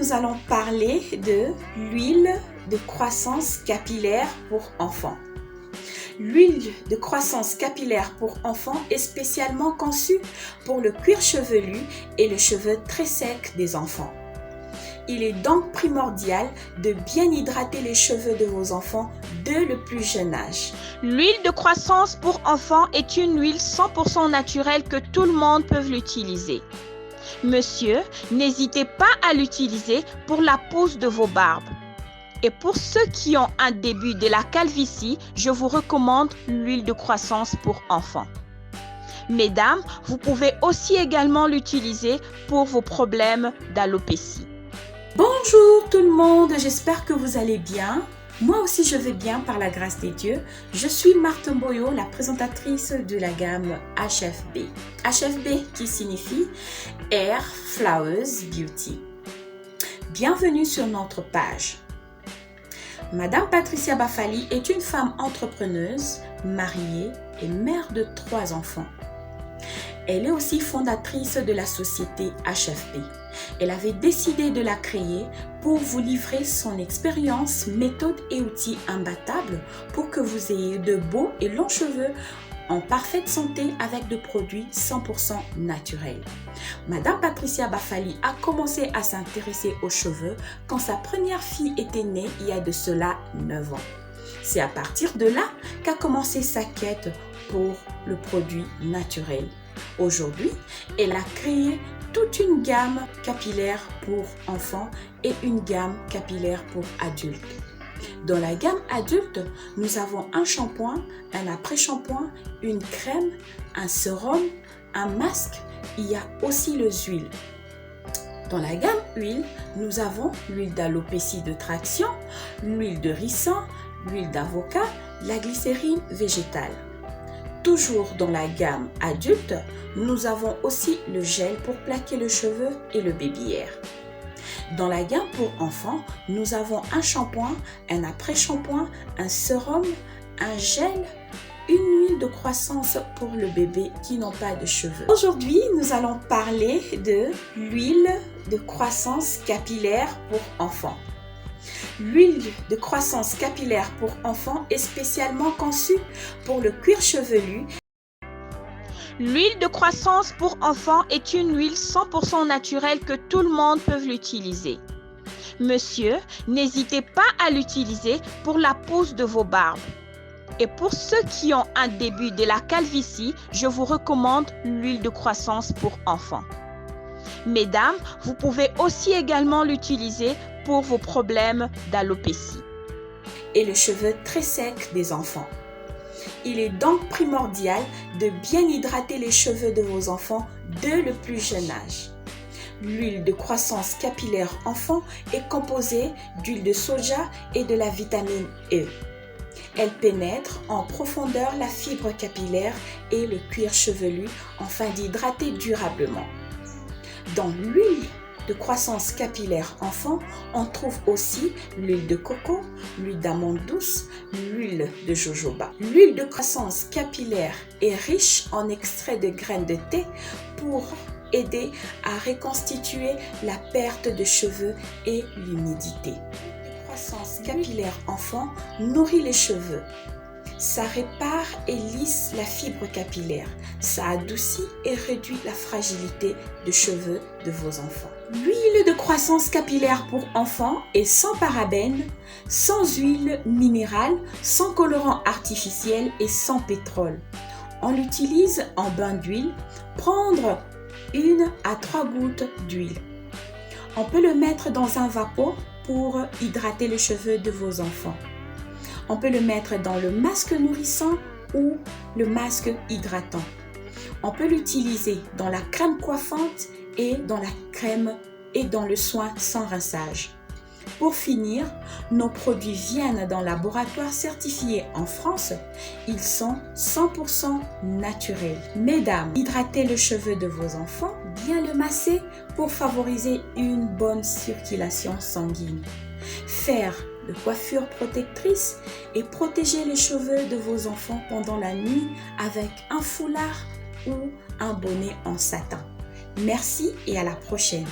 nous allons parler de l'huile de croissance capillaire pour enfants. L'huile de croissance capillaire pour enfants est spécialement conçue pour le cuir chevelu et les cheveux très secs des enfants. Il est donc primordial de bien hydrater les cheveux de vos enfants dès le plus jeune âge. L'huile de croissance pour enfants est une huile 100% naturelle que tout le monde peut l'utiliser. Monsieur, n'hésitez pas à l'utiliser pour la pousse de vos barbes. Et pour ceux qui ont un début de la calvitie, je vous recommande l'huile de croissance pour enfants. Mesdames, vous pouvez aussi également l'utiliser pour vos problèmes d'alopécie. Bonjour tout le monde, j'espère que vous allez bien. Moi aussi je vais bien par la grâce des dieux. Je suis Marthe Mboyo, la présentatrice de la gamme HFB. HFB qui signifie Hair Flowers Beauty. Bienvenue sur notre page. Madame Patricia Bafali est une femme entrepreneuse, mariée et mère de 3 enfants. Elle est aussi fondatrice de la société HFB. Elle avait décidé de la créer pour vous livrer son expérience, méthode et outils imbattables pour que vous ayez de beaux et longs cheveux en parfaite santé avec des produits 100% naturels. Madame Patricia Bafali a commencé à s'intéresser aux cheveux quand sa première fille était née il y a de cela 9 ans. C'est à partir de là qu'a commencé sa quête pour le produit naturel. Aujourd'hui, elle a créé toute une gamme capillaire pour enfants et une gamme capillaire pour adultes. Dans la gamme adulte, nous avons un shampoing, un après-shampoing, une crème, un sérum, un masque. Il y a aussi les huiles. Dans la gamme huile, nous avons l'huile d'alopécie de traction, l'huile de ricin, l'huile d'avocat, la glycérine végétale. Toujours dans la gamme adulte, nous avons aussi le gel pour plaquer le cheveu et le baby hair. Dans la gamme pour enfants, nous avons un shampoing, un après-shampoing, un sérum, un gel, une huile de croissance pour le bébé qui n'ont pas de cheveux. Aujourd'hui, nous allons parler de l'huile de croissance capillaire pour enfants. L'huile de croissance capillaire pour enfants est spécialement conçue pour le cuir chevelu. L'huile de croissance pour enfants est une huile 100% naturelle que tout le monde peut l'utiliser. Monsieur, n'hésitez pas à l'utiliser pour la pousse de vos barbes. Et pour ceux qui ont un début de la calvitie, je vous recommande l'huile de croissance pour enfants. Mesdames, vous pouvez aussi également l'utiliser pour vos problèmes d'alopécie et les cheveux très secs des enfants. Il est donc primordial de bien hydrater les cheveux de vos enfants dès le plus jeune âge. L'huile de croissance capillaire enfant est composée d'huile de soja et de la vitamine E. Elle pénètre en profondeur la fibre capillaire et le cuir chevelu afin d'hydrater durablement. Dans l'huile de croissance capillaire enfant, on trouve aussi l'huile de coco, l'huile d'amande douce, l'huile de jojoba. L'huile de croissance capillaire est riche en extrait de graines de thé pour aider à reconstituer la perte de cheveux et l'humidité. La croissance capillaire enfant nourrit les cheveux. Ça répare et lisse la fibre capillaire. Ça adoucit et réduit la fragilité des cheveux de vos enfants. L'huile de croissance capillaire pour enfants est sans parabènes, sans huile minérale, sans colorant artificiel et sans pétrole. On l'utilise en bain d'huile. Prendre 1 à 3 gouttes d'huile. On peut le mettre dans un vapeau pour hydrater les cheveux de vos enfants. On peut le mettre dans le masque nourrissant ou le masque hydratant. On peut l'utiliser dans la crème coiffante et dans la crème et dans le soin sans rinçage. Pour finir, nos produits viennent d'un laboratoire certifié en France. Ils sont 100% naturels. Mesdames, hydratez le cheveu de vos enfants, bien le masser pour favoriser une bonne circulation sanguine. Faire de coiffure protectrice et protéger les cheveux de vos enfants pendant la nuit avec un foulard ou un bonnet en satin. Merci et à la prochaine.